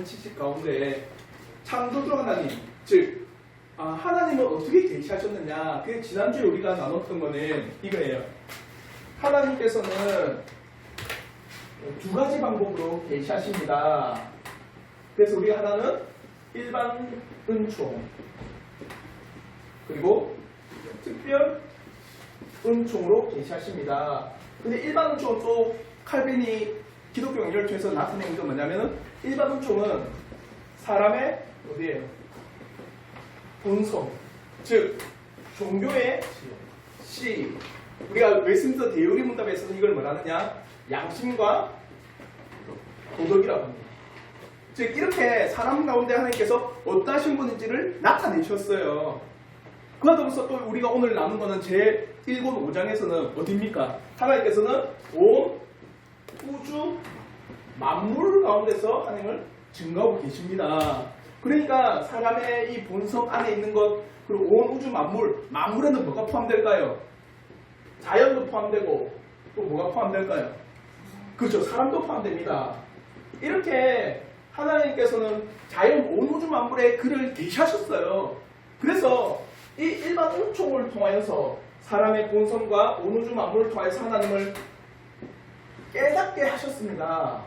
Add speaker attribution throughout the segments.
Speaker 1: 지식 가운데 창조주 하나님, 즉 하나님을 어떻게 계시하셨느냐, 그게 지난주에 우리가 나눴던 거는 이거예요. 하나님께서는 두 가지 방법으로 계시하십니다. 그래서 우리가 하나는 일반 은총, 그리고 특별 은총으로 계시하십니다. 근데 일반 은총은 또 칼빈이 기독교 연결을 통해서 나타낸 게 뭐냐면은, 일반 은총은 사람의 어디예요? 본성, 즉 종교의 씨. 우리가 웨스민스터 대요리 문답에서는 이걸 뭐라느냐? 양심과 도덕이라고 합니다. 즉 이렇게 사람 가운데 하나님께서 어떠하신 분인지를 나타내셨어요. 그와 더불어서 또 우리가 오늘 나눈 거는 제1권 5장에서는 어디입니까? 하나님께서는 온 우주 만물 가운데서 하나님을 증거하고 계십니다. 그러니까 사람의 이 본성 안에 있는 것, 그리고 온 우주 만물에는 뭐가 포함될까요? 자연도 포함되고 또 뭐가 포함될까요? 그렇죠, 사람도 포함됩니다. 이렇게 하나님께서는 자연 온 우주 만물에 그를 계시하셨어요. 그래서 이 일반 은총을 통하여서 사람의 본성과 온 우주 만물을 통하여서 하나님을 깨닫게 하셨습니다.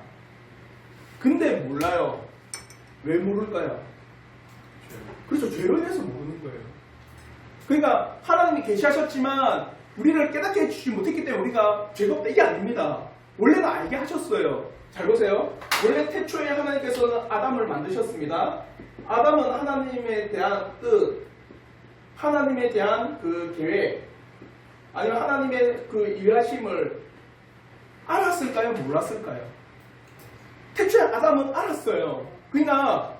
Speaker 1: 근데 몰라요. 왜 모를까요? 그렇죠, 죄로 인해서 모르는 거예요. 그러니까 하나님이 계시하셨지만 우리를 깨닫게 해주지 못했기 때문에 우리가 죄가 없다, 이게 아닙니다. 원래는 알게 하셨어요. 잘 보세요. 원래 태초에 하나님께서는 아담을 만드셨습니다. 아담은 하나님에 대한 뜻, 하나님에 대한 그 계획, 아니면 하나님의 그 일하심을 알았을까요? 몰랐을까요? 태초에 아담은 알았어요. 그러니까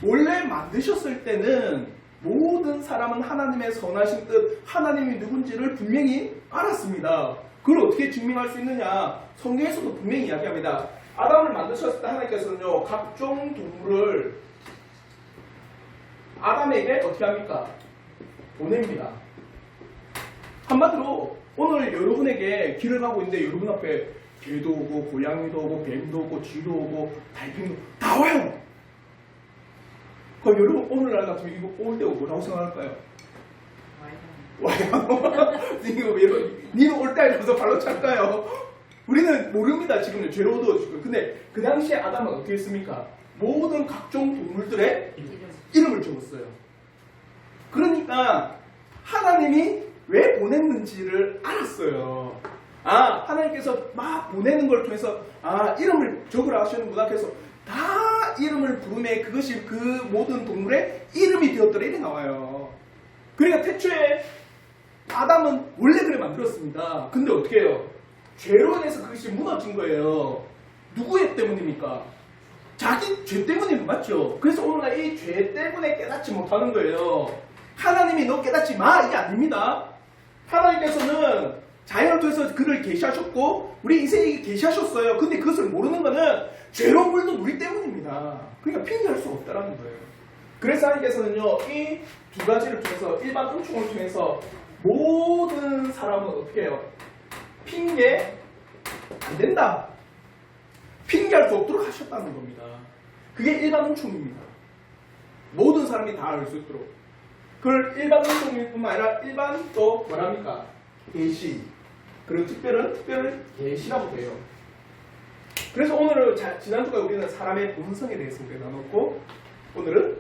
Speaker 1: 원래 만드셨을 때는 모든 사람은 하나님의 선하신 뜻, 하나님이 누군지를 분명히 알았습니다. 그걸 어떻게 증명할 수 있느냐? 성경에서도 분명히 이야기합니다. 아담을 만드셨을 때 하나님께서는요, 각종 동물을 아담에게 어떻게 합니까? 보냅니다. 한마디로 오늘 여러분에게 길을 가고 있는데 여러분 앞에 개도 오고 고양이도 오고 뱀도 오고 쥐도 오고 달팽이도 다 와요. 그럼 여러분 오늘날 같으면 이거 올 때 뭐라고 생각할까요? 와요. 니는 올 때 알면서 발로 찰까요? 우리는 모릅니다. 지금은 죄로 얻어지고. 근데 그 당시에 아담은 어떻게 했습니까? 모든 각종 동물들의 이름을 적었어요. 그러니까 하나님이 왜 보냈는지를 알았어요. 하나님께서 막 보내는 걸 통해서 이름을 적으라 하시는구나. 그래서 다 이름을 부르매 그것이 그 모든 동물의 이름이 되었더라, 이렇게 나와요. 그러니까 태초에 아담은 원래 그래 만들었습니다. 근데 어떻게 해요? 죄로 인해서 그것이 무너진 거예요. 누구의 때문입니까? 자기 죄 때문인 거 맞죠? 그래서 오늘날 이 죄 때문에 깨닫지 못하는 거예요. 하나님이 너 깨닫지 마, 이게 아닙니다. 하나님께서는 자연을 통해서 그를 계시하셨고 우리 인생에게 계시하셨어요. 근데 그것을 모르는 거는 죄로 물든 우리 때문입니다. 그러니까 핑계할 수 없다는 거예요. 그래서 하나님께서는요, 이 두 가지를 통해서, 일반 은총을 통해서 모든 사람은 어떻게 해요? 핑계 안 된다, 핑계할 수 없도록 하셨다는 겁니다. 그게 일반 은총입니다. 모든 사람이 다 알 수 있도록. 그걸 일반 은총뿐만 아니라 일반 또 뭐랍니까? 계시, 그리고 특별은 계시라고 해요. 그래서 오늘은 지난주까지 우리는 사람의 본성에 대해서 우리가 나눴고, 오늘은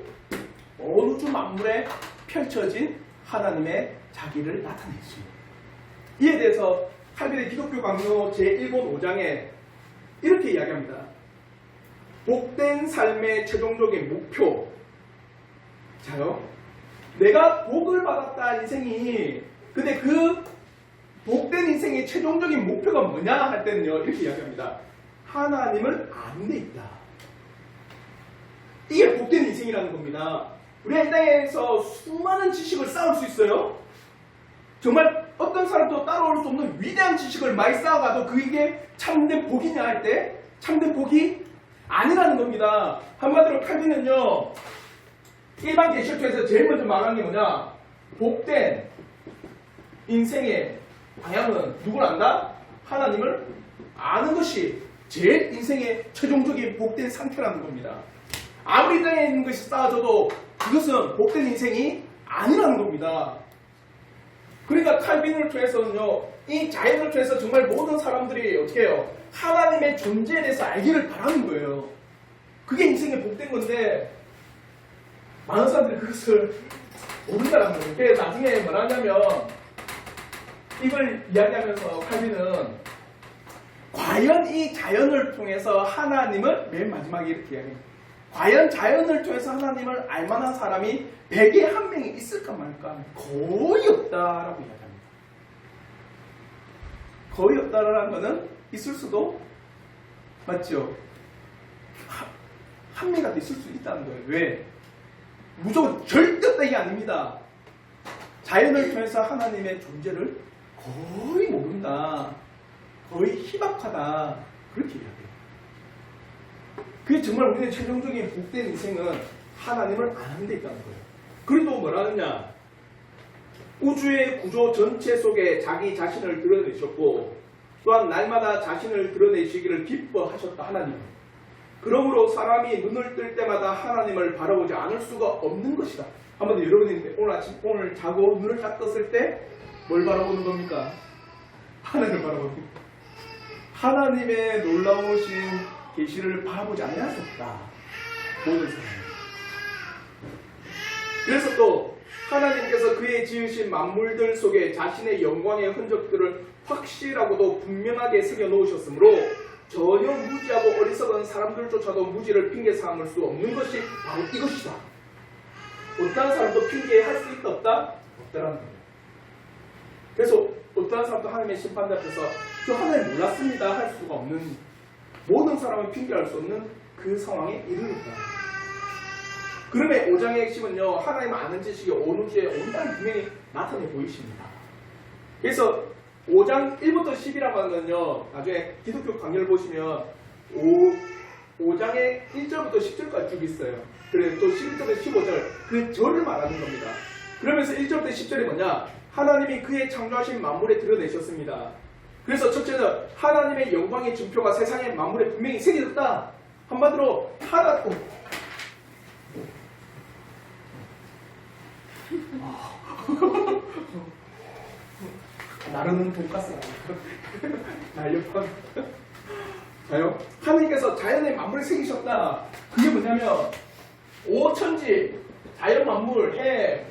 Speaker 1: 온 우주 만물에 펼쳐진 하나님의 자기를 나타내십니다. 이에 대해서 칼빈의 기독교 강요 제1권 5장에 이렇게 이야기합니다. 복된 삶의 최종적인 목표. 자요, 내가 복을 받았다 인생이, 근데 그 복된 인생의 최종적인 목표가 뭐냐 할 때는요, 이렇게 이야기합니다. 하나님을 아는 데 있다. 이게 복된 인생이라는 겁니다. 우리가 이 땅에서 수많은 지식을 쌓을 수 있어요. 정말 어떤 사람도 따라올 수 없는 위대한 지식을 많이 쌓아가도 그게 참된 복이냐 할 때 참된 복이 아니라는 겁니다. 한마디로 칼빈은요, 일반 계시록에서 제일 먼저 말하는 게 뭐냐? 복된 인생의 방향은 누굴 안다? 하나님을 아는 것이 제 인생의 최종적인 복된 상태라는 겁니다. 아무리 땅에 있는 것이 쌓아져도 그것은 복된 인생이 아니라는 겁니다. 그러니까 칼빈을 통해서는요, 이 자연을 통해서 정말 모든 사람들이 어떻게 해요? 하나님의 존재에 대해서 알기를 바라는 거예요. 그게 인생의 복된 건데 많은 사람들이 그것을 모른다는 거예요. 그래서 나중에 뭐라 하냐면 이걸 이야기하면서 칼빈은 과연 이 자연을 통해서 하나님을 맨 마지막에 이렇게 이야기해요. 과연 자연을 통해서 하나님을 알만한 사람이 100에 1명이 있을까 말까? 거의 없다라고 이야기합니다. 거의 없다라는 것은 있을 수도 맞죠? 한 명이라도 있을 수 있다는 거예요. 왜? 무조건 절대 없다 이게 아닙니다. 자연을 통해서 하나님의 존재를 거의 모른다. 거의 희박하다. 그렇게 이야기해요. 그게 정말 우리의 최종적인 복된 인생은 하나님을 아는 데 있다는 거예요. 그리고 뭐라 하느냐? 우주의 구조 전체 속에 자기 자신을 드러내셨고 또한 날마다 자신을 드러내시기를 기뻐하셨다. 하나님. 그러므로 사람이 눈을 뜰 때마다 하나님을 바라보지 않을 수가 없는 것이다. 한번 여러분이 오늘 자고 눈을 딱 떴을 때 뭘 바라보는 겁니까? 하나님을 바라보는 겁니다. 하나님의 놀라우신 계시를 바라보지 않을 수 없다. 모든 사람. 그래서 또 하나님께서 그의 지으신 만물들 속에 자신의 영광의 흔적들을 확실하고도 분명하게 새겨놓으셨으므로 전혀 무지하고 어리석은 사람들조차도 무지를 핑계 삼을 수 없는 것이 바로 이것이다. 어떠한 사람도 핑계할 수 있다 없다? 없다라는 거예요. 그래서 어떠한 사람도 하나님의 심판 앞에서 저 하나님 몰랐습니다 할 수가 없는, 모든 사람을 핑계할 수 없는 그 상황에 이르렀다. 그러면 5장의 핵심은요, 하나님 아는 지식이 어느 우주에 온다는 분명히 나타내 보이십니다. 그래서 5장 1부터 10이라고 하는 건요, 나중에 기독교 강의를 보시면 5장의 1절부터 10절까지 쭉 있어요. 그래서 또 11절부터 15절 그 절을 말하는 겁니다. 그러면서 1절부터 10절이 뭐냐? 하나님이 그의 창조하신 만물에 드러내셨습니다. 그래서 첫째는 하나님의 영광의 증표가 세상의 만물에 분명히 새겨졌다. 한마디로 나르는 돈가스 날렵한 자요. 하나님께서 자연의 만물을 새기셨다. 그게 뭐냐면 오천지, 자연 만물, 해,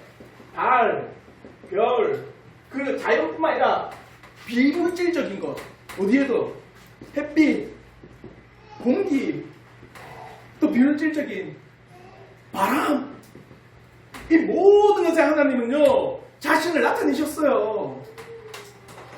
Speaker 1: 달, 별, 그 자연뿐만 아니라 비물질적인 것, 어디에도 햇빛, 공기, 또 비물질적인 바람, 이 모든 것에 하나님은요 자신을 나타내셨어요.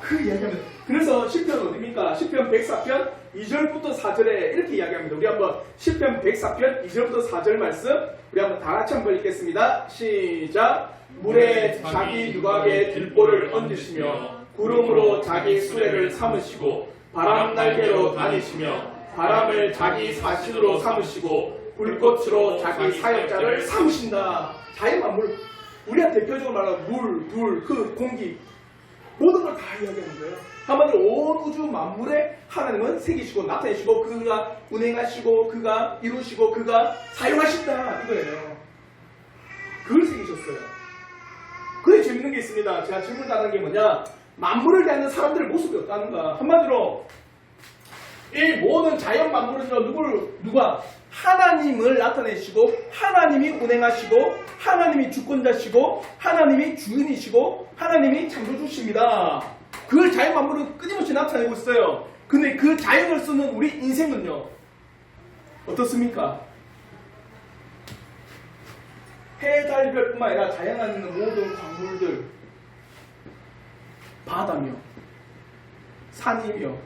Speaker 1: 그 이야기하면, 그래서 시편 어디입니까? 시편 104편 2절부터 4절에 이렇게 이야기합니다. 우리 한번 시편 104편 2절부터 4절 말씀 우리 한번 다 같이 한번 읽겠습니다. 시작. 물에 자기 누각에 들보를 얹으시며 구름으로 자기 수레를 삼으시고 바람 날개로 다니시며 바람을 자기 사신으로 삼으시고 불꽃으로 자기 사역자를 삼으신다. 자연 만물, 우리가 대표적으로 말하는 물, 불, 흙, 공기 모든 걸 다 이야기하는 거예요. 한마디로 온 우주 만물에 하나님은 새기시고 나타내시고 그가 운행하시고 그가 이루시고 그가 사용하신다 이거예요. 그걸 새기셨어요. 그게 재밌는 게 있습니다. 제가 질문하는 게 뭐냐? 만물을 대하는 사람들의 모습이 어떠한가? 한마디로 이 모든 자연 만물은요 누가? 하나님을 나타내시고 하나님이 운행하시고 하나님이 주권자시고 하나님이 주인이시고 하나님이 창조주십니다. 그걸 자연 만물은 끊임없이 나타내고 있어요. 근데 그 자연을 쓰는 우리 인생은요 어떻습니까? 해, 달, 별뿐만 아니라 자연 안에 있는 모든 광물들, 바다며 산이며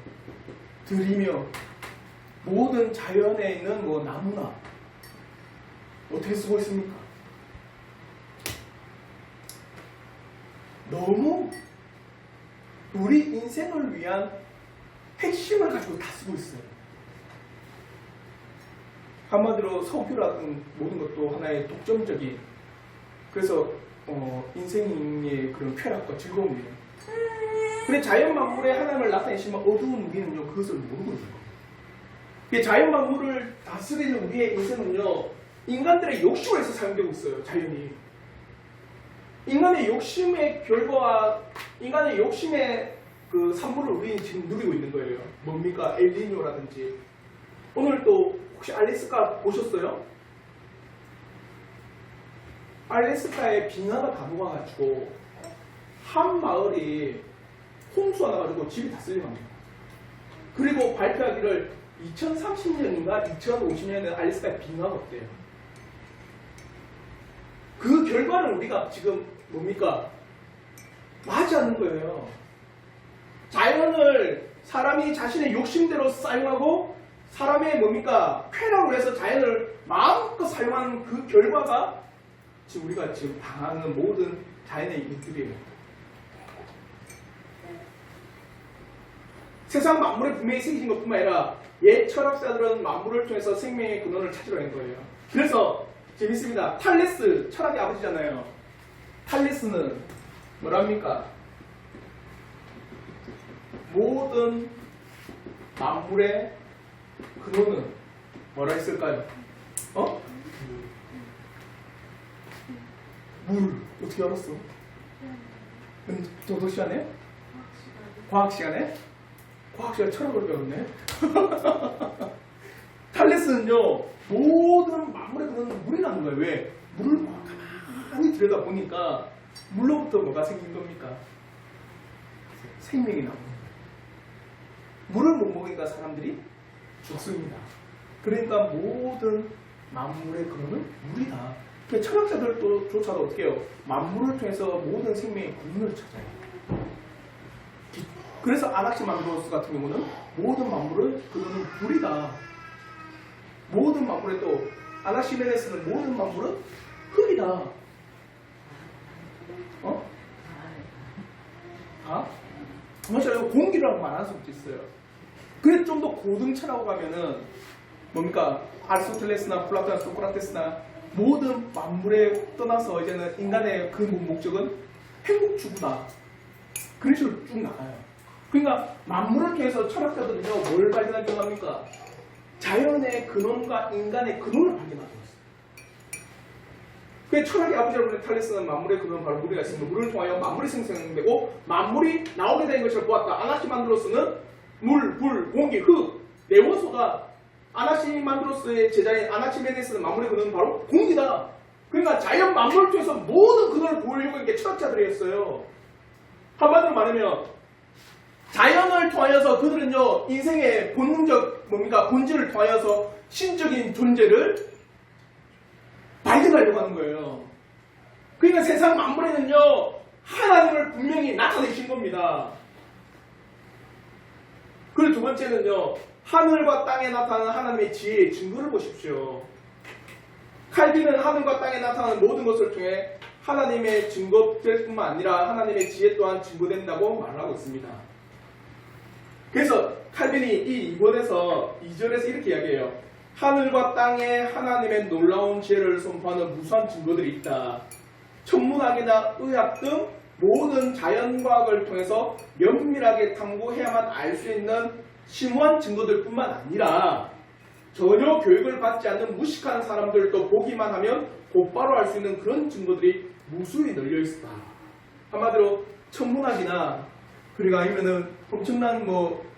Speaker 1: 들이며 모든 자연에 있는 뭐 나무나 어떻게 쓰고 있습니까? 너무 우리 인생을 위한 핵심을 가지고 다 쓰고 있어요. 한마디로 석유라든 모든 것도 하나의 독점적인, 그래서 인생의 그런 쾌락과 즐거움이에요. 근데 자연 만물에 하나님을 나타내시면 어두운 우리는요 그것을 모르거든요. 자연 만물을 다스리는 우리의 인생은요 인간들의 욕심을 해서 사용되고 있어요. 자연이. 인간의 욕심의 결과와 인간의 욕심의 그 산물을 우리는 지금 누리고 있는 거예요. 뭡니까? 엘니뇨라든지. 오늘 또 혹시 알래스카 보셨어요? 알래스카에 빙하가 다 녹아가지고 한 마을이 홍수가 나가지고 집이 다 쓸려갑니다. 그리고 발표하기를 2030년인가 2050년에는 알래스카에 빙하가 없대요. 그 결과를 우리가 지금 뭡니까? 맞이하는 거예요. 자연을 사람이 자신의 욕심대로 사용하고 사람의 뭡니까? 쾌락을 해서 자연을 마음껏 사용하는 그 결과가 지금 우리가 지금 당하는 모든 자연의 일들이에요. 세상 만물에 분명히 생긴 것뿐만 아니라 옛 철학자들은 만물을 통해서 생명의 근원을 찾으려 한 거예요. 그래서 재밌습니다. 탈레스, 철학의 아버지잖아요. 탈레스는 뭐랍니까? 모든 만물의 근원은 뭐라 했을까요? 물. 어떻게 알았어? 도덕 시간에? 과학 시간에? 과학 시간에 철학을 배웠네. 탈레스는요, 모든 만물의 근원은 물이라는 거예요. 왜? 물을 가만히 들여다 보니까 물로부터 뭐가 생긴 겁니까? 생명이 나오는 거예요. 물을 못 먹으니까 사람들이 죽습니다. 그러니까 모든 만물의 근원은 물이다. 철학자들조차도 어떻게 해요? 만물을 통해서 모든 생명의 근원을 찾아요. 그래서 아나키만드로스 같은 경우는 모든 만물의 근원은 물이다. 모든 만물의 또 아나시메네스는 모든 만물은 흙이다. 맞아요. 공기라고 말할 수도 있어요. 그래서 좀 더 고등철하고 가면은 뭡니까? 아리스토텔레스나 플라톤, 소크라테스나 모든 만물에 떠나서 이제는 인간의 그 목적은 행복 추구다. 그런 식으로 쭉 나가요. 그러니까 만물을 통해서 철학자들은요, 뭘 발견하려고 합니까? 자연의 근원과 인간의 근원을 발견하고 있어요. 그 철학의 아버지라고 하는 탈레스는 만물의 근원은 바로 물이가 있습니다. 물을 통하여 만물이 생성되고 만물이 나오게 된 것을 보았다. 아나키만드로스는 물, 불, 공기, 흙, 네 원소가 아나키만드로스의 제자인 아나키메네스는 만물의 근원은 바로 공기다. 그러니까 자연 만물을 통해서 모든 근원을 보이려고 이렇게 철학자들이 했어요. 한마디로 말하면 자연을 통하여서 그들은요, 인생의 본능적 뭡니까? 본질을 통하여서 신적인 존재를 발견하려고 하는 거예요. 그러니까 세상 만물에는요, 하나님을 분명히 나타내신 겁니다. 그리고 두 번째는요, 하늘과 땅에 나타나는 하나님의 지혜의 증거를 보십시오. 칼빈은 하늘과 땅에 나타나는 모든 것을 통해 하나님의 증거될 뿐만 아니라 하나님의 지혜 또한 증거된다고 말하고 있습니다. 그래서 칼빈이 이 2절에서 이렇게 이야기해요. 하늘과 땅에 하나님의 놀라운 지혜를 선포하는 무수한 증거들이 있다. 천문학이나 의학 등 모든 자연과학을 통해서 면밀하게 탐구해야만 알 수 있는 심오한 증거들 뿐만 아니라 전혀 교육을 받지 않는 무식한 사람들도 보기만 하면 곧바로 알 수 있는 그런 증거들이 무수히 널려 있다. 한마디로 천문학이나 그리고 아니면은 엄청난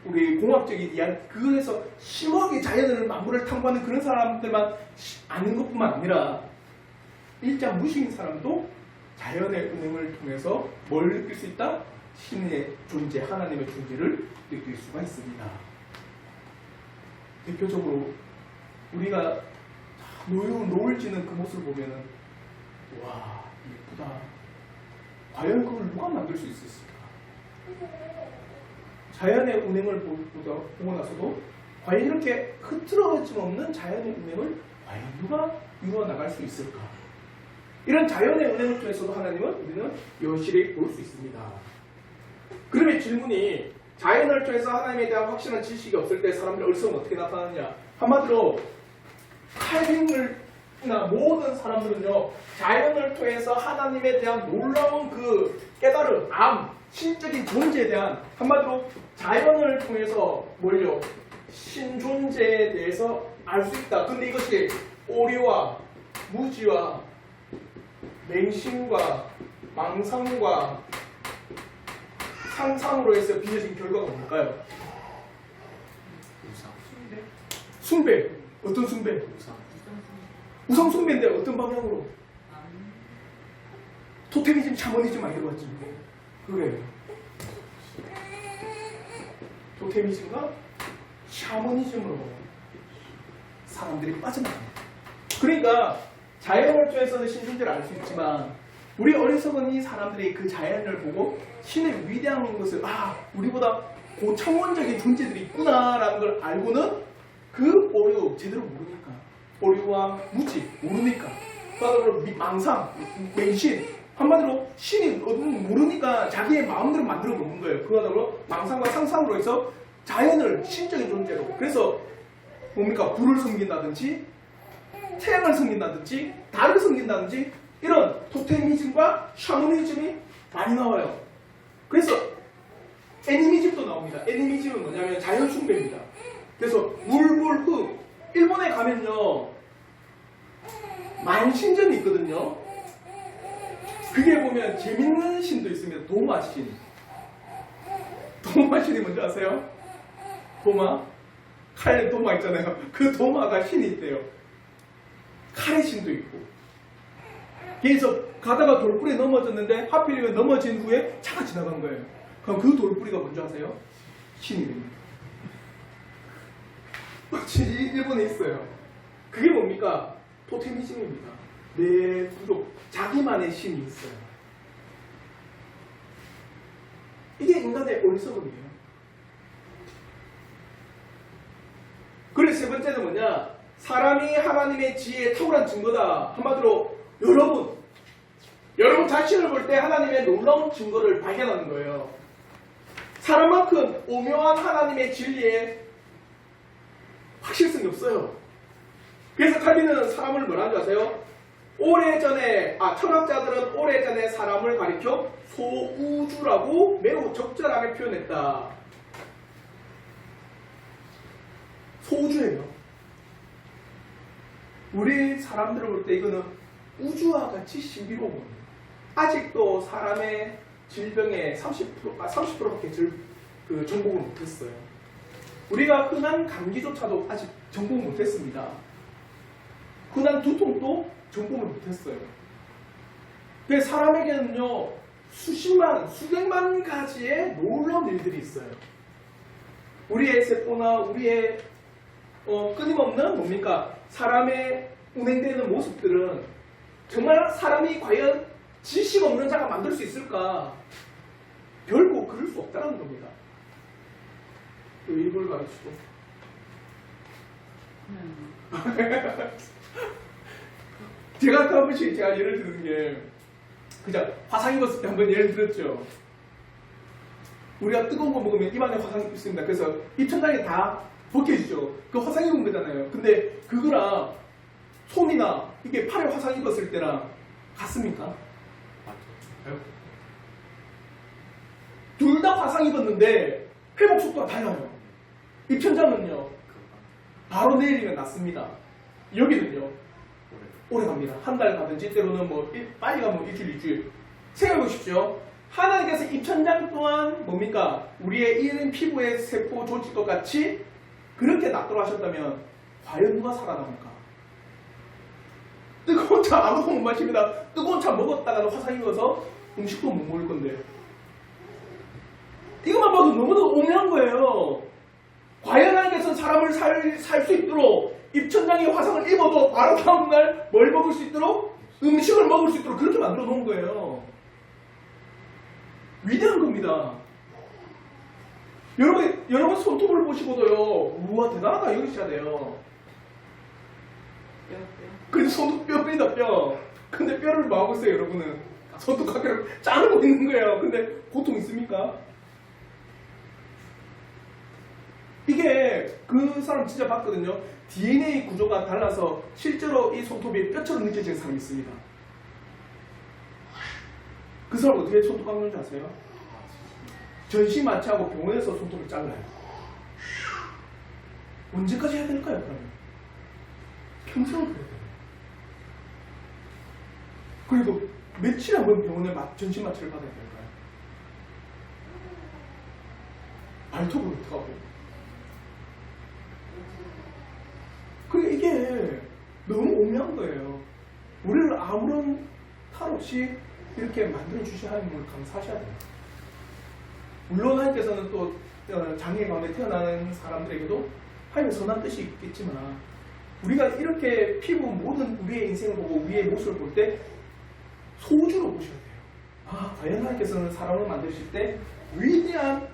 Speaker 1: 우리 공학적인 이야기 그래서 심하게 자연을 만물을 탐구하는 그런 사람들만 아는 것뿐만 아니라 일장 무식인 사람도 자연의 은행을 통해서 뭘 느낄 수 있다? 신의 존재, 하나님의 존재를 느낄 수가 있습니다. 대표적으로 우리가 노을 지는 그 모습을 보면은 와 예쁘다. 과연 그걸 누가 만들 수 있었을까? 자연의 운행을 보고 나서도 과연 이렇게 흐트러짐 없는 자연의 운행을 과연 누가 이루어 나갈 수 있을까? 이런 자연의 운행을 통해서도 하나님은 우리는 여실히 볼 수 있습니다. 그러면 질문이 자연을 통해서 하나님에 대한 확실한 지식이 없을 때 사람들의 얼성은 어떻게 나타나느냐? 한마디로 칼빈이나 모든 사람들은요 자연을 통해서 하나님에 대한 놀라운 그 깨달음, 신적인 존재에 대한 한마디로 자연을 통해서 뭘요? 신존재에 대해서 알 수 있다. 근데 이것이 오류와 무지와 맹심과 망상과 상상으로 해서 빚어진 결과가 뭘까요? 숭배. 어떤 숭배? 우상 숭배인데 어떤 방향으로? 토테미즘, 샤머니즘 많이 들어봤지. 그래. 토테미즘과 샤머니즘으로 사람들이 빠져나갑니다. 그러니까 자연활동에서는 신존재를 알 수 있지만 우리 어리석은 이 사람들이 그 자연을 보고 신의 위대한 것을 우리보다 고차원적인 존재들이 있구나라는 걸 알고는 그 오류 제대로 모르니까 오류와 무지 모르니까 그다음으로 망상, 맹신 한마디로 신이 모르니까 자기의 마음대로 만들어 놓는 거예요. 그러다가 망상과 상상으로 해서 자연을 신적인 존재로 그래서 뭡니까? 불을 섬긴다든지 태양을 섬긴다든지 달을 섬긴다든지 이런 토테미즘과 샤머니즘이 많이 나와요. 그래서 애니미즘도 나옵니다. 애니미즘은 뭐냐면 자연 숭배입니다. 그래서 흙 일본에 가면요 만신전이 있거든요. 그게 보면 재밌는 신도 있습니다. 도마신. 도마신이 뭔지 아세요? 도마? 칼에 도마 있잖아요. 그 도마가 신이 있대요. 칼의 신도 있고. 그래서 가다가 돌뿌리에 넘어졌는데 하필이면 넘어진 후에 차가 지나간 거예요. 그럼 그 돌뿌리가 뭔지 아세요? 신이 됩니다. 일본에 있어요. 그게 뭡니까? 토테미즘입니다. 내 부족, 자기만의 신이 있어요. 이게 인간의 어리석음이에요. 그래서 세 번째는 뭐냐? 사람이 하나님의 지혜에 탁월한 증거다. 한마디로 여러분 자신을 볼 때 하나님의 놀라운 증거를 발견하는 거예요. 사람만큼 오묘한 하나님의 진리에 확실성이 없어요. 그래서 칼빈은 사람을 뭐라는 줄 아세요? 철학자들은 오래전에 사람을 가리켜 소우주라고 매우 적절하게 표현했다. 소우주예요. 우리 사람들을 볼 때 이거는 우주와 같이 신비로운 겁니다. 아직도 사람의 질병의 30%밖에 정복을 못했어요. 우리가 흔한 감기조차도 아직 정복을 못했습니다. 흔한 두통도 정복을 못했어요. 그래서 사람에게는요 수십만, 수백만 가지의 놀라운 일들이 있어요. 우리의 세포나 우리의 끊임없는 뭡니까? 사람의 운행되는 모습들은 정말 사람이 과연 지식 없는 자가 만들 수 있을까? 결코 그럴 수 없다는 겁니다. 또 일부를 가르치고. 제가 한 번씩 예를 드는 게 그냥 화상 입었을 때 한번 예를 들었죠. 우리가 뜨거운 거 먹으면 입안에 화상이 있습니다. 그래서 입천장에 다 벗겨지죠. 그 화상 입은 거잖아요. 근데 그거랑 손이나 이게 팔에 화상 입었을 때랑 같습니까? 둘 다 화상 입었는데 회복 속도가 달라요. 입천장은요 바로 내리면 낫습니다. 여기는요 오래 갑니다. 한 달 가든지 때로는 빨리 가면 일주일. 생각해 보십시오. 하나님께서 입천장 또한 뭡니까? 우리의 이 피부의 세포 조직도 같이 그렇게 낫도록 하셨다면 과연 누가 살아남을까? 뜨거운 차 아무도 못 마십니다. 뜨거운 차 먹었다가는 화상 입어서 음식도 못 먹을 건데 이것만 봐도 너무도 오묘한 거예요. 과연 하나님께서 사람을 살 수 있도록 입천장에 화상을 입어도 바로 다음날 뭘 먹을 수 있도록? 음식을 먹을 수 있도록 그렇게 만들어 놓은 거예요. 위대한 겁니다. 여러분 손톱을 보시고도요, 우와 대단하다 이러셔야 돼요. 근데 손톱 뼈입니다, 뼈. 근데 뼈를 뭐 하고 있어요, 여러분은? 손톱 가게로 자르고 있는 거예요. 근데 고통 있습니까? 이게 그 사람 진짜 봤거든요. DNA 구조가 달라서 실제로 이 손톱이 뼈처럼 느껴지는 사람이 있습니다. 그 사람 어떻게 손톱 깎는지 아세요? 전시 마취하고 병원에서 손톱을 잘라요. 언제까지 해야 될까요, 그러면? 평생을 그래야 돼요. 그래도 며칠에 한 번 병원에 전신 마취를 받아야 될까요? 발톱을 어떡하고? 그러니까 이게 너무 오묘한 거예요. 우리를 아무런 탈 없이 이렇게 만들어주셔야 하는 걸 감사하셔야 돼요. 물론 하나님께서는 또 장애 가운데 태어나는 사람들에게도 하나님의 선한 뜻이 있겠지만 우리가 이렇게 피부 모든 우리의 인생을 보고 우리의 모습을 볼 때 소주로 보셔야 돼요. 아, 과연 하나님께서는 사람을 만드실 때 위대한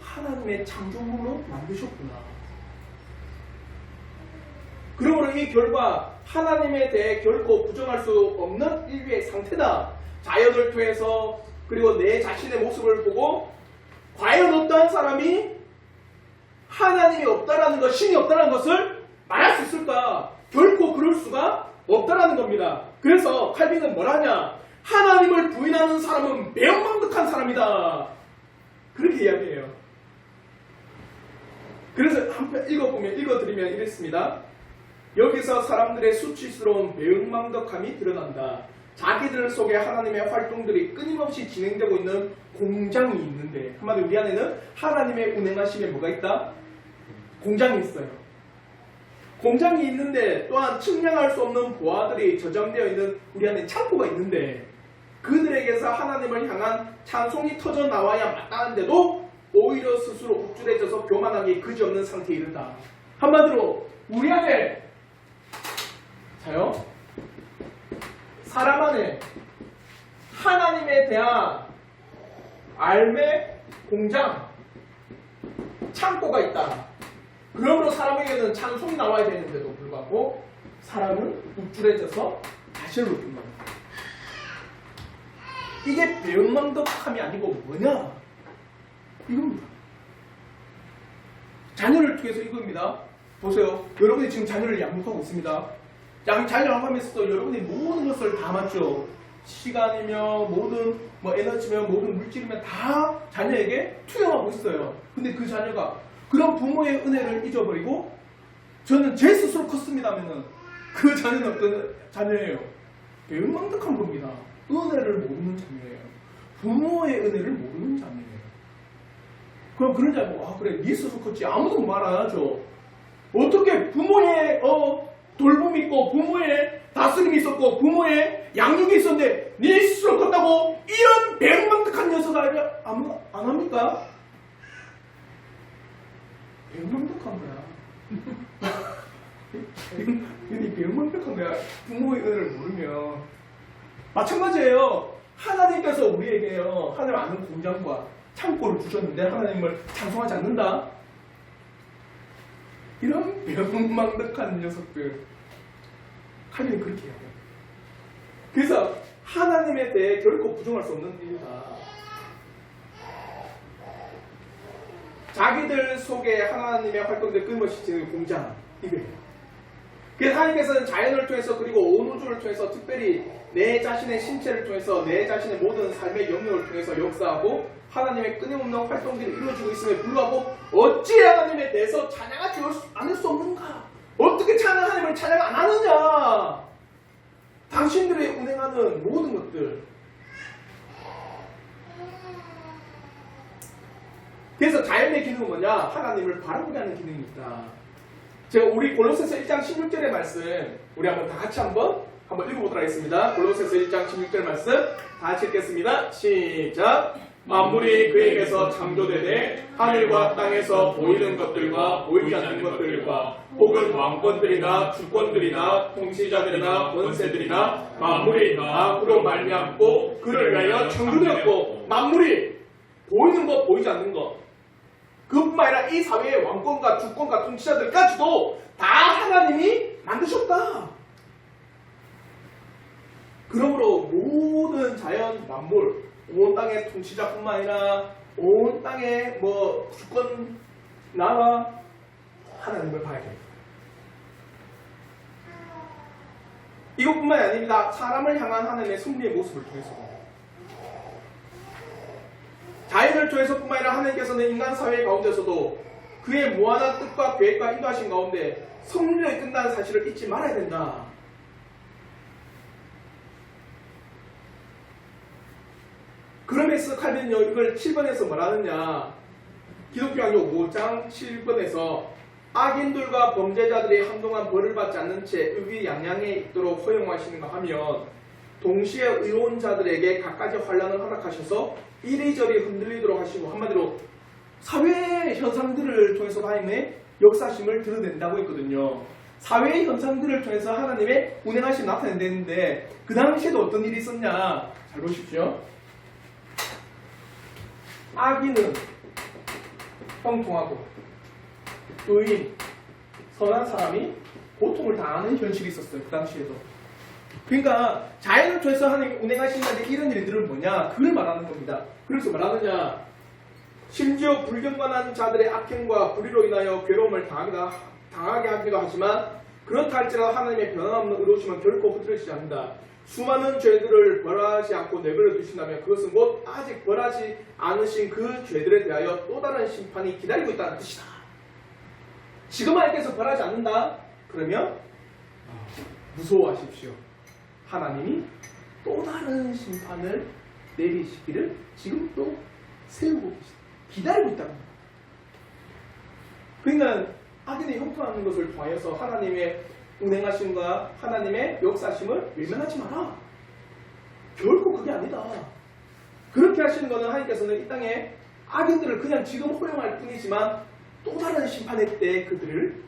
Speaker 1: 하나님의 창조물로 만드셨구나. 그러므로 이 결과 하나님에 대해 결코 부정할 수 없는 인류의 상태다. 자연을 통해서 그리고 내 자신의 모습을 보고 과연 어떠한 사람이 하나님이 없다라는 것, 신이 없다라는 것을 말할 수 있을까? 결코 그럴 수가 없다라는 겁니다. 그래서 칼빈은 뭐라냐? 하나님을 부인하는 사람은 매형망덕한 사람이다. 그렇게 이야기해요. 그래서 한편 읽어드리면 이랬습니다. 여기서 사람들의 수치스러운 매형망덕함이 드러난다. 자기들 속에 하나님의 활동들이 끊임없이 진행되고 있는 공장이 있는데, 한마디로 우리 안에는 하나님의 운행하심에 뭐가 있다? 공장이 있어요. 공장이 있는데 또한 측량할 수 없는 보화들이 저장되어 있는 우리 안에 창고가 있는데, 그들에게서 하나님을 향한 찬송이 터져 나와야 마땅한데도 오히려 스스로 우쭐해져서 교만하게 그지없는 상태에 이른다. 한마디로 우리 안에 자요, 사람 안에 하나님에 대한 알매 공장, 창고가 있다. 그러므로 사람에게는 찬송이 나와야 되는데도 불구하고 사람은 우쭐해져서 자신을 높인 겁니다. 이게 매형망덕함이 아니고 뭐냐? 이겁니다. 자녀를 통해서 이겁니다. 보세요. 여러분이 지금 자녀를 양육하고 있습니다. 자녀를 양육하면서도 여러분이 모든 것을 다 맞죠. 시간이며 모든 에너지며 모든 물질이며 다 자녀에게 투영하고 있어요. 근데 그 자녀가 그런 부모의 은혜를 잊어버리고 저는 제 스스로 컸습니다 하면은 그 자녀는 어떤 자녀예요? 매형망덕한 겁니다. 은혜를 모르는 자녀예요. 부모의 은혜를 모르는 자녀예요. 그럼 그런 자녀, 아 그래 네 스스로 컸지 아무도 말 안 하죠. 어떻게 부모의 돌봄이 있고 부모의 다스림이 있었고 부모의 양육이 있었는데 네 스스로 컸다고 이런 매형망덕한 녀석을 안 합니까? 매형망덕한 거야. 매형망덕한 거야. 부모의 은혜를 모르면. 마찬가지예요. 하나님께서 우리에게요, 하나님 아는 공장과 창고를 주셨는데 하나님을 찬송하지 않는다? 이런 매형망덕한 녀석들. 하나님은 그렇게 해야 돼요. 그래서 하나님에 대해 결코 부정할 수 없는 일이다. 자기들 속에 하나님의 활동들 끊임없이 지는 공장, 이거예요. 그래서 하나님께서는 자연을 통해서 그리고 온 우주를 통해서 특별히 내 자신의 신체를 통해서 내 자신의 모든 삶의 영역을 통해서 역사하고 하나님의 끊임없는 활동들이 이루어지고 있음에 불구하고 어찌 하나님에 대해서 찬양하지 않을 수 없는가? 어떻게 하나님을 찬양 안 하느냐? 당신들이 운행하는 모든 것들. 그래서 자연의 기능은 뭐냐? 하나님을 바라보게 하는 기능이 있다. 제가 우리 골로새서 1장 16절의 말씀 우리 한번 다 같이 한번 읽어보도록 하겠습니다. 골로새서 1장 16절 말씀 다 같이 읽겠습니다. 시작. 만물이 그에게서 창조되되 하늘과 땅에서 보이는 것들과 보이지 않는 것들과 혹은 왕권들이나 주권들이나 통치자들이나 권세들이나 만물이 다 그로 말미암고 그를 위하여 창조되었고, 만물이 보이는 것 보이지 않는 것 그뿐만 아니라 이 사회의 왕권과 주권과 통치자들까지도 다 하나님이 만드셨다. 그러므로 모든 자연 만물, 온 땅의 통치자뿐만 아니라 온 땅의 주권 나라 하나님을 봐야 됩니다. 이것뿐만이 아닙니다. 사람을 향한 하나님의 섭리의 모습을 통해서 자연을 통해서뿐만 아니라 하나님께서는 인간 사회 가운데서도 그의 무한한 뜻과 계획과 인도하신 가운데 섭리를 끝나는 사실을 잊지 말아야 된다. 그럼에서 칼빈은요 이걸 7번에서 뭐라느냐, 기독교학교 5장 7번에서 악인들과 범죄자들이 한동안 벌을 받지 않는 채 의기양양해 있도록 허용하시는가 하면 동시에 의혼자들에게 갖가지 환란을 허락하셔서 이리저리 흔들리도록 하시고, 한마디로 사회 현상들을 통해서 하나님의 역사심을 드러낸다고 했거든요. 사회 현상들을 통해서 하나님의 운행하심이 나타낸다는데, 그 당시에도 어떤 일이 있었냐, 잘 보십시오. 악인은 형통하고 의인, 선한 사람이 고통을 당하는 현실이 있었어요. 그 당시에도. 그러니까 자연을 통해서 하나님이 운행하신다는 이런 일들은 뭐냐, 그걸 말하는 겁니다. 그래서 말하느냐, 심지어 불경건한 자들의 악행과 불의로 인하여 괴로움을 당하게 하기도 하지만 그렇다 할지라도 하나님의 변함없는 의로우심은 결코 흐트러지지 않는다. 수많은 죄들을 벌하지 않고 내버려 두신다면 그것은 곧 아직 벌하지 않으신 그 죄들에 대하여 또 다른 심판이 기다리고 있다는 뜻이다. 지금 하나님께서 벌하지 않는다? 그러면 무서워하십시오. 하나님이 또 다른 심판을 내리시기를 지금 또 세우고 계시다. 기다리고 있다는 겁니다. 그러니까 악인이 형통하는 것을 통하여서 하나님의 운행하심과 하나님의 역사심을 외면하지 마라. 결코 그게 아니다. 그렇게 하시는 것은 하나님께서는 이 땅에 악인들을 그냥 지금 허용할 뿐이지만 또 다른 심판의 때에 그들을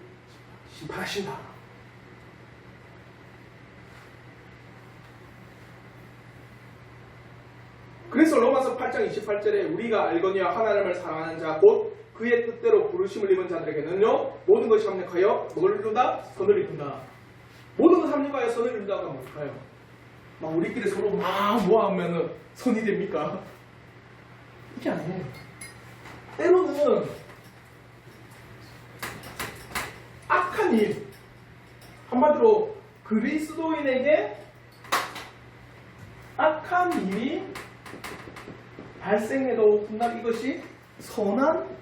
Speaker 1: 심판하신다. 그래서 로마서 8장 28절에 우리가 알거니와 하나님을 사랑하는 자 곧 그의 뜻대로 부르심을 입은 자들에게는요 모든 것이 합력하여 뭘 이룬다? 선을 이룬다. 모든 것이 합력하여 선을 이룬다가 뭘까요? 막 우리끼리 서로 막 모아하면 선이 됩니까? 이게 아니에요. 때로는 악한 일, 한마디로 그리스도인에게 악한 일이 발생해도 훗날 이것이 선한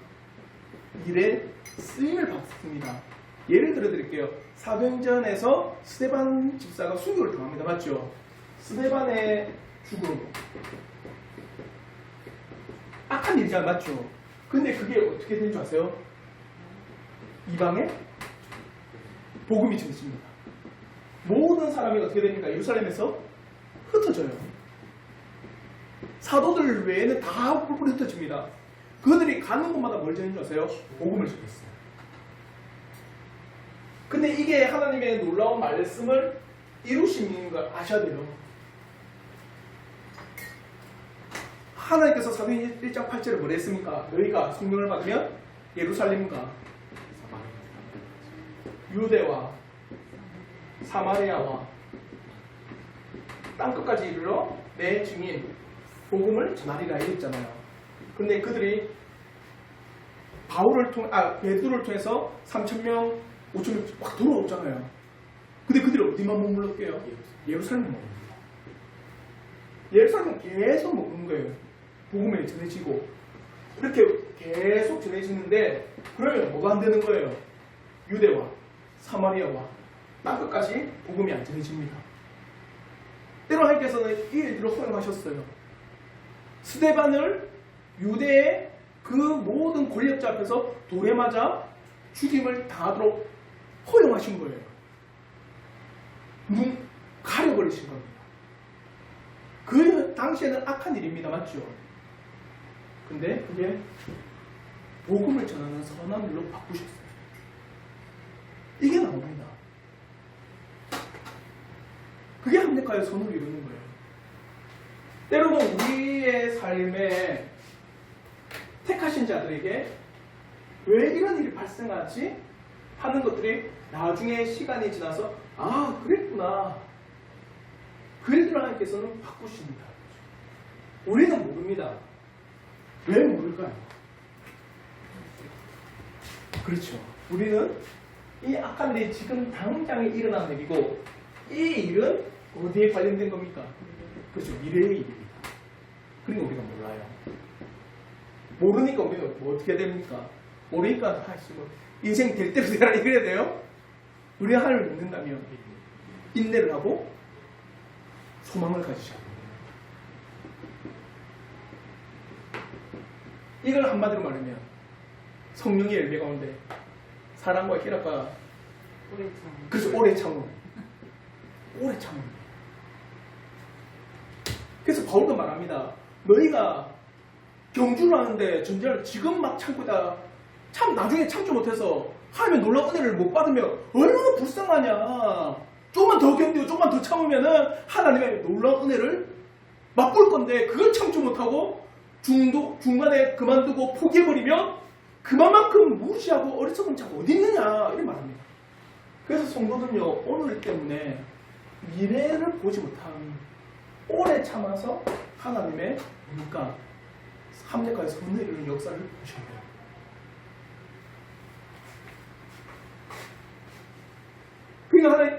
Speaker 1: 일에 쓰임을 받습니다. 예를 들어 드릴게요. 사도행전에서 스데반 집사가 순교를 당합니다. 맞죠? 스데반의 죽음, 악한 일이잖아요. 맞죠? 근데 그게 어떻게 된 줄 아세요? 이방에 복음이 전해집니다. 모든 사람이 어떻게 됩니까? 예루살렘에서 흩어져요. 사도들 외에는 다 뿔뿔이 흩어집니다. 그들이 가는 곳마다 뭘 전하는 줄 아세요? 복음을 전했어요. 근데 이게 하나님의 놀라운 말씀을 이루시는 걸 아셔야 돼요. 하나님께서 사도행 1장 8절에 뭐라 했습니까? 너희가 성령을 받으면 예루살렘과 유대와 사마리아와 땅끝까지 이르러 내 증인 복음을 전하리라 이랬잖아요. 근데 그들이 베드로를 통해서 3,000명, 5,000명 막 돌아오잖아요. 근데 그들이 어디만 머물렀게요? 예루살렘 머물렀습니다. 예루살렘은 계속 머무는 거예요. 복음이 전해지고 그렇게 계속 전해지는데 그러면 뭐가 안 되는 거예요? 유대와 사마리아와 땅끝까지 복음이 안 전해집니다. 때로 하나님께서는 이 일들을 허용하셨어요. 스데반을 유대의 그 모든 권력자 앞에서 돌에 맞아 죽임을 당하도록 허용하신 거예요. 눈 가려버리신 겁니다. 그 당시에는 악한 일입니다. 맞죠? 근데 그게 복음을 전하는 선한 일로 바꾸셨어요. 이게 나옵니다. 그게 합력하여 선을 이루는 거예요. 때로는 우리의 삶에 택하신 자들에게 왜 이런 일이 발생하지? 하는 것들이 나중에 시간이 지나서 아 그랬구나. 그 일들을 하나님께서는 바꾸십니다. 우리는 모릅니다. 왜 모를까요? 그렇죠. 우리는 이 악한 일이 지금 당장에 일어난 일이고 이 일은 어디에 관련된 겁니까? 그렇죠. 미래의 일입니다. 그러니까 우리가 몰라요. 모르니까 우리는 뭐 어떻게 됩니까? 모르니까 인생 될 대로 되라 이래야 돼요? 우리가 하나님을 믿는다면 인내를 하고 소망을 가지셔야 돼요. 이걸 한마디로 말하면 성령의 열매 가운데 사랑과 희락과 그래서 오래 참음. 오래 참음. 그래서 바울도 말합니다. 너희가 경주를 하는데 전제를 지금 막 참고 있다. 참 나중에 참지 못해서 하나님의 놀라운 은혜를 못 받으면 얼마나 불쌍하냐. 조금만 더 견디고 조금만 더 참으면은 하나님의 놀라운 은혜를 맛볼 건데 그걸 참지 못하고 중간에 그만두고 포기해버리면 그만큼 무시하고 어리석은 자가 어디 있느냐 이런 말합니다. 그래서 성도들은요 오늘 때문에 미래를 보지 못한 오래 참아서 하나님의 그러니까 함락가에서 은혜를 역사를 보셔야 돼요. 그러니까 하나님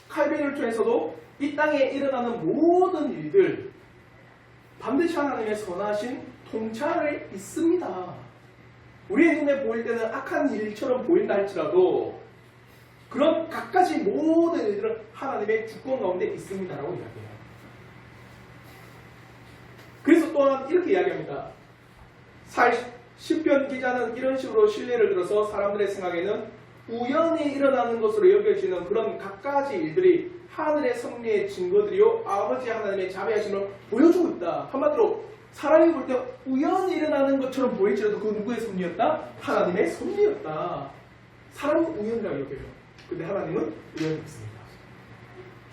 Speaker 1: 칼빈을 통해서도 이 땅에 일어나는 모든 일들 반드시 하나님의 선하신 통찰이 있습니다. 우리의 눈에 보일 때는 악한 일처럼 보인다 할지라도 그런 각가지 모든 일들은 하나님의 주권 가운데 있습니다라고 이야기해요. 그래서 또한 이렇게 이야기합니다. 시편 기자는 이런 식으로 신뢰를 들어서 사람들의 생각에는 우연히 일어나는 것으로 여겨지는 그런 각가지 일들이 하늘의 섭리의 증거들이요 아버지 하나님의 자비하심을 보여주고 있다. 한마디로 사람이 볼 때 우연히 일어나는 것처럼 보일지라도 그 누구의 섭리였다? 하나님의 섭리였다. 사람은 우연이라고 여겨요. 근데 하나님은 우연이 없습니다.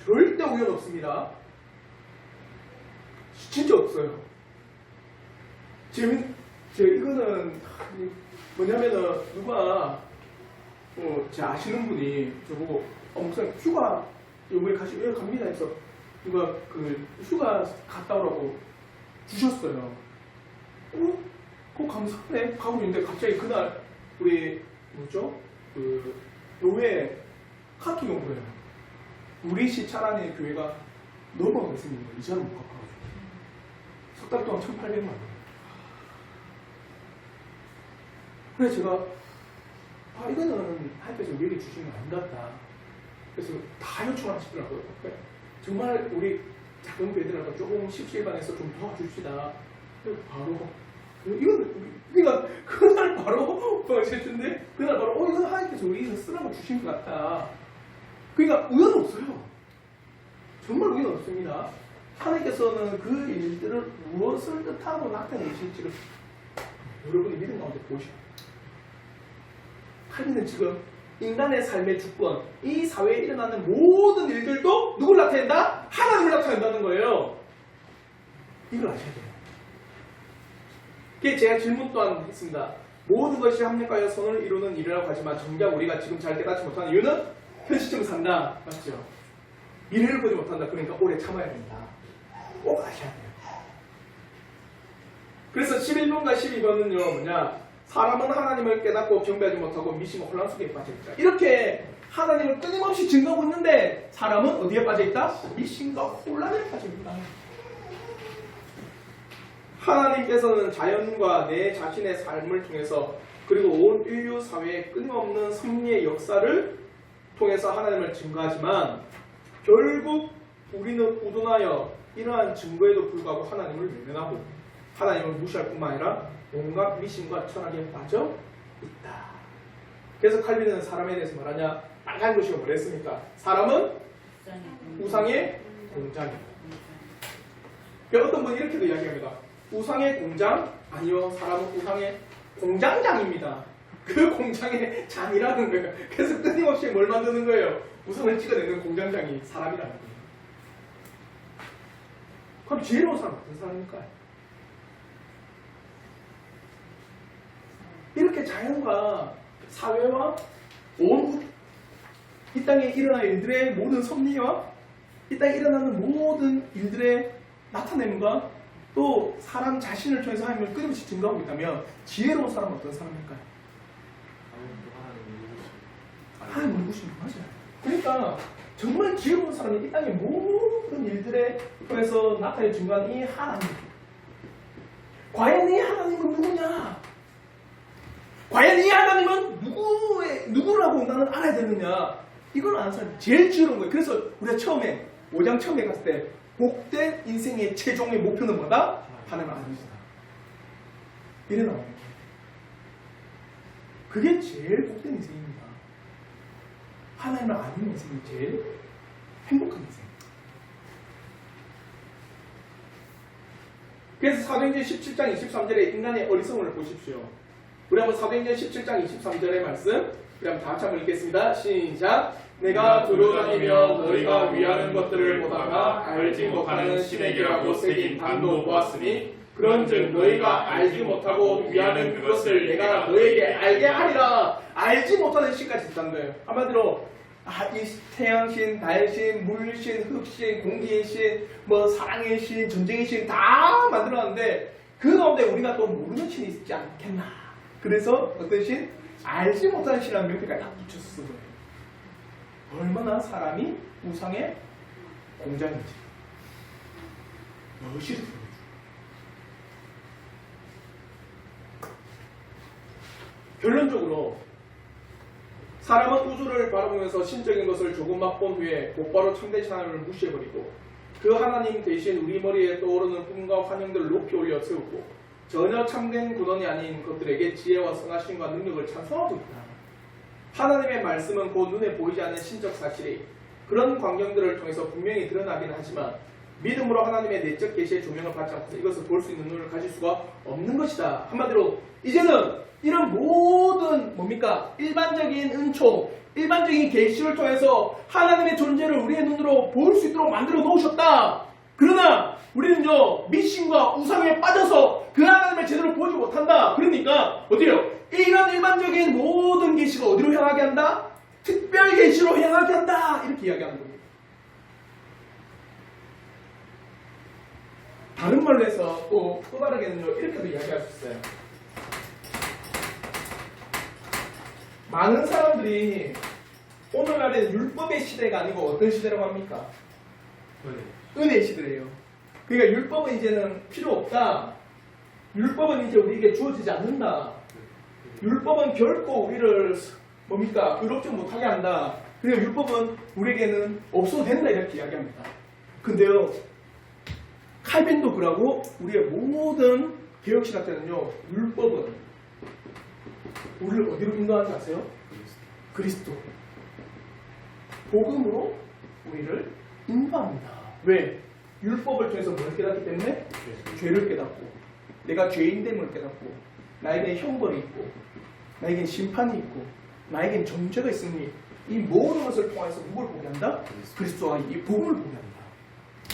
Speaker 1: 절대 우연 없습니다. 진짜 없어요. 이거는 뭐냐면은 누가 제 아시는 분이 저보고 목사님 휴가 이번에 왜 갑니다 해서 누가 그 휴가 갔다 오라고 주셨어요. 그거 감사하네 가고 있는데 갑자기 그날 우리 그 교회 카톡이 온 거예요. 우리 시 차란의 교회가 너무 있습니다. 이자를 못 갚아가지고 석 달 동안 1,800만 원. 그래서 제가 이거는 하여튼 좀 얘기 주시면 안 같다. 그래서 다 요청을 하시더라고요. 정말 우리 작은 교회들하고 조금 십시일반해서 좀 도와줍시다. 바로 그러니까 그날 바로 제주인데 그날 바로 이거 하나님께서 우리에서 쓰라고 주신 것 같다. 그러니까 우연 없어요. 정말 우연 없습니다. 하나님께서는 그 일들을 무엇을 뜻하고 나타내실지를 여러분이 믿음 가운데 보셔요. 하나님은 지금 인간의 삶의 주권, 이 사회에 일어나는 모든 일들도 누굴 나타낸다? 하나님을 나타낸다는 거예요. 이걸 아셔야 돼요. 그게 제가 질문 또한 했습니다. 모든 것이 합력하여 선을 이루는 일이라고 하지만 정작 우리가 지금 잘 깨닫지 못하는 이유는 현실적으로 산다. 맞죠? 미래를 보지 못한다. 그러니까 오래 참아야 된다. 꼭 아셔야 돼요. 그래서 11번과 12번은요. 뭐냐? 사람은 하나님을 깨닫고 경배하지 못하고 미심과 혼란 속에 빠져있다. 이렇게 하나님을 끊임없이 증거하고 있는데 사람은 어디에 빠져있다? 미심과 혼란에 빠져있다. 하나님께서는 자연과 내 자신의 삶을 통해서 그리고 온 인류 사회의 끊임없는 섭리의 역사를 통해서 하나님을 증거하지만 결국 우리는 우둔하여 이러한 증거에도 불구하고 하나님을 외면하고 하나님을 무시할 뿐만 아니라 온갖 미신과 철학에 빠져 있다. 그래서 칼빈은 사람에 대해서 말하냐? 빨간 글씨가 뭐랬습니까? 사람은 우상의 공장이다. 어떤 분이 이렇게도 이야기합니다. 우상의 공장? 아니요. 사람은 우상의 공장장입니다. 그 공장의 장이라는 거예요. 그래서 끊임없이 뭘 만드는 거예요? 우상을 찍어내는 공장장이 사람이라는 거예요. 그럼 지혜로운 사람 어떤 사람일까요? 이렇게 자연과 사회와 온 이 땅에 일어나는 일들의 모든 섭리와 이 땅에 일어나는 모든 일들의 나타냄과 또 사람 자신을 통해서 하나님을 끊임없이 증거하고 있다면 지혜로운 사람은 어떤 사람일까요? 하나님 누구신 거 맞아요. 그러니까 정말 지혜로운 사람이 이 땅의 모든 일들에 통해서 나타내 증거한 이 하나님. 과연 이 하나님은 누구냐? 과연 이 하나님은 누구라고 나는 알아야 되느냐? 이걸 아는 사람이 제일 지혜로운 거예요. 그래서 우리가 처음에 5장 처음에 갔을 때 복된 인생의 최종의 목표는 뭐다? 하나님을 아는 것이다. 이래 나와요. 그게 제일 복된 인생입니다. 하나님을 아는 인생이 제일 행복한 인생. 그래서 사도행전 17장 23절에 인간의 어리석음을 보십시오. 우리 한번 사도행전 17장 23절의 말씀 우리 한번 다 같이 한번 읽겠습니다. 시작. 내가 두루다니며 너희가 위하는 것들을 보다가 알지 못하는 신에게라고 새긴 단도 보았으니 그런즉 너희가 알지 못하고 위하는 그것을 내가 너에게 알게 하리라. 알지 못하는 신까지 있다는 거예요. 한마디로 이 태양신, 달신, 물신, 흙신, 공기의 신, 뭐 사랑의 신, 전쟁의 신 다 만들어놨는데 그 가운데 우리가 또 모르는 신이 있지 않겠나. 그래서 어떤 신? 알지 못하는 신이라는 명패까지 다 붙였어. 얼마나 사람이 우상의 공장인지 여실히 드러내죠. 결론적으로 사람은 우주를 바라보면서 신적인 것을 조금 맛본 후에 곧바로 참되신 하나님을 무시해버리고 그 하나님 대신 우리 머리에 떠오르는 꿈과 환영들을 높이 올려 세우고 전혀 참된 근원이 아닌 것들에게 지혜와 선하심과 능력을 찬송하고 있다. 하나님의 말씀은 곧 눈에 보이지 않는 신적 사실이 그런 광경들을 통해서 분명히 드러나긴 하지만 믿음으로 하나님의 내적 계시의 조명을 받지 않고서 이것을 볼 수 있는 눈을 가질 수가 없는 것이다. 한마디로 이제는 이런 모든 뭡니까? 일반적인 은총, 일반적인 계시를 통해서 하나님의 존재를 우리의 눈으로 볼 수 있도록 만들어 놓으셨다. 그러나 우리는요 미신과 우상에 빠져서 그 하나님을 제대로 보지 못한다. 그러니까 어디요? 이런 일반적인 모든 계시가 어디로 향하게 한다? 특별 계시로 향하게 한다. 이렇게 이야기하는 겁니다. 다른 말로 해서 또 다르게는요 이렇게도 이야기할 수 있어요. 많은 사람들이 오늘날의 율법의 시대가 아니고 어떤 시대라고 합니까? 은혜 시대예요. 그러니까 율법은 이제는 필요 없다. 율법은 이제 우리에게 주어지지 않는다. 율법은 결코 우리를 뭡니까? 의롭지 못하게 한다. 그러니까 율법은 우리에게는 없어도 된다 이렇게 이야기합니다. 근데요 칼빈도 그러고 우리의 모든 개혁신학자는요 율법은 우리를 어디로 인도하는지 아세요? 그리스도. 복음으로 우리를 인도합니다. 왜? 율법을 통해서 뭘 깨닫기 때문에? 죄를 깨닫고 내가 죄인됨을 깨닫고 나에겐 형벌이 있고 나에겐 심판이 있고 나에겐 정죄가 있으니 이 모든 것을 통해서 누굴 보게 한다? 그리스도와 이 복음을 보게 한다.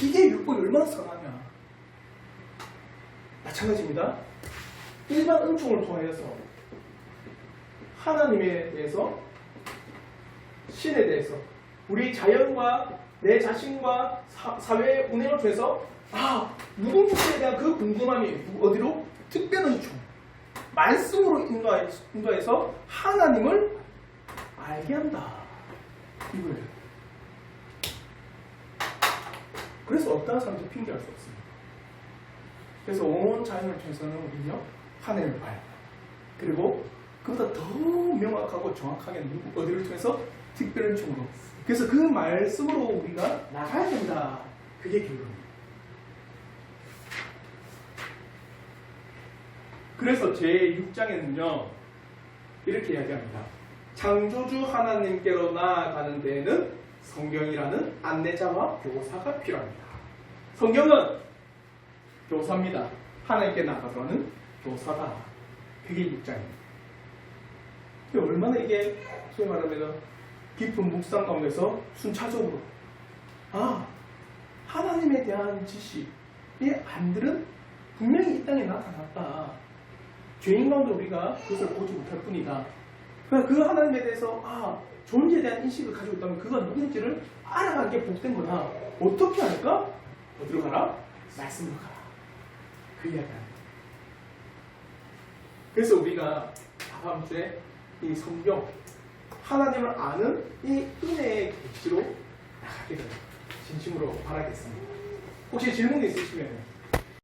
Speaker 1: 이게 율법이 얼마나 선하냐. 마찬가지입니다. 일반 은총을 통해서 하나님에 대해서 신에 대해서 우리 자연과 내 자신과 사회의 운행을 통해서 누군지에 대한 그 궁금함이 어디로? 특별한 은총 말씀으로 인도해서 하나님을 알게 한다. 이거예요. 그래서 어떠한 사람도 핑계할 수 없습니다. 그래서 온 자연을 통해서는 우리는요 하나님을 봐야 합니다. 그리고 그보다 더 명확하고 정확하게 어디를 통해서? 특별한 총으로. 그래서 그 말씀으로 우리가 나가야 된다. 그게 결론입니다. 그래서 제6장에는요 이렇게 이야기합니다. 창조주 하나님께로 나아가는 데에는 성경이라는 안내자와 교사가 필요합니다. 성경은 교사입니다. 하나님께 나아가는 교사다. 그게 6장입니다. 얼마나 이게 소위 말하면 깊은 묵상 가운데서 순차적으로 하나님에 대한 지식의 안들은 분명히 이 땅에 나타났다. 죄인 가운데 우리가 그것을 보지 못할 뿐이다. 그러니까 그 하나님에 대해서 존재에 대한 인식을 가지고 있다면 그가 누구인지를 알아가는 게 복된 거다. 어떻게 할까? 어디로 가라? 말씀으로 가라. 그 이야기입니다. 그래서 우리가 다음 주에 이 성경 하나님을 아는 이 은혜의 계시로 나가기를 진심으로 바라겠습니다. 혹시 질문 있으시면